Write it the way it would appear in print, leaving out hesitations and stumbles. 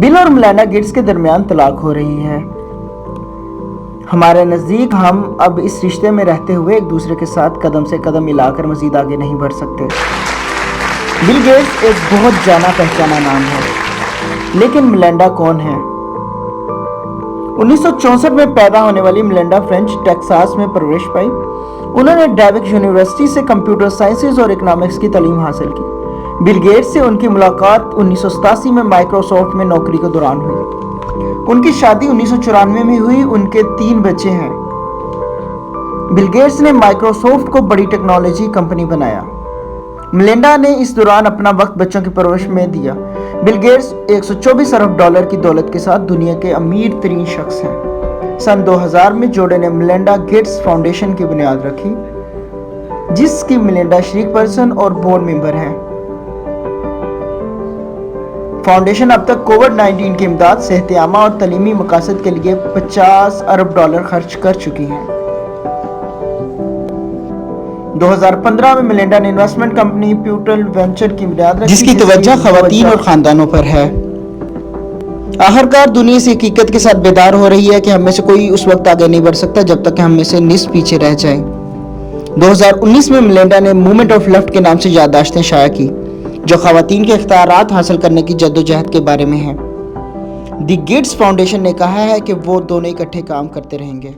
بل اور Melinda Gates کے درمیان طلاق ہو رہی ہے۔ ہمارے نزدیک ہم اب اس رشتے میں رہتے ہوئے ایک دوسرے کے ساتھ قدم سے قدم ملا کر مزید آگے نہیں بڑھ سکتے۔ بل گیٹس ایک بہت جانا پہچانا نام ہے، لیکن میلنڈا کون ہے؟ 1964 میں پیدا ہونے والی میلنڈا فرینچ ٹیکساس میں پرورش پائی۔ انہوں نے ڈیوک یونیورسٹی سے کمپیوٹر سائنسز اور اکنامکس کی تعلیم حاصل کی۔ بل گیٹس سے ان کی ملاقات 1987 میں مائیکروسافٹ میں نوکری کے دوران ہوئی۔ ان کی شادی 1994 میں ہوئی۔ ان کے 3 بچے ہیں۔ بل گیٹس نے مائیکروسافٹ کو بڑی ٹیکنالوجی کمپنی بنایا۔ میلنڈا نے اس دوران اپنا وقت بچوں کی پرورش میں دیا۔ بل گیٹس $124 ارب کی دولت کے ساتھ دنیا کے امیر ترین شخص ہیں۔ سن 2000 میں جوڑے نے میلنڈا گیٹس فاؤنڈیشن کی بنیاد رکھی، جس کی میلنڈا شریک پرسن اور بورڈ ممبر ہیں۔ فاؤنڈیشن اب تک کووڈ-19 کی امداد، صحت عامہ اور تعلیمی مقاصد کے لیے $50 ارب خرچ کر چکی ہے۔ 2015 میں میلنڈا نے انویسٹمنٹ کمپنی پیوٹل وینچر کی بنیاد رکھی، جس کی توجہ خواتین اور خاندانوں پر ہے۔ آخرکار دنیا اس حقیقت کے ساتھ بیدار ہو رہی ہے کہ ہم میں سے کوئی اس وقت آگے نہیں بڑھ سکتا جب تک کہ ہم میں سے نصف پیچھے رہ جائیں۔ 2019 میں میلنڈا نے موومنٹ آف لیفٹ کے نام سے یادداشتیں شائع کی، جو خواتین کے اختیارات حاصل کرنے کی جدوجہد کے بارے میں ہیں۔ دی گیٹس فاؤنڈیشن نے کہا ہے کہ وہ دونوں اکٹھے کام کرتے رہیں گے۔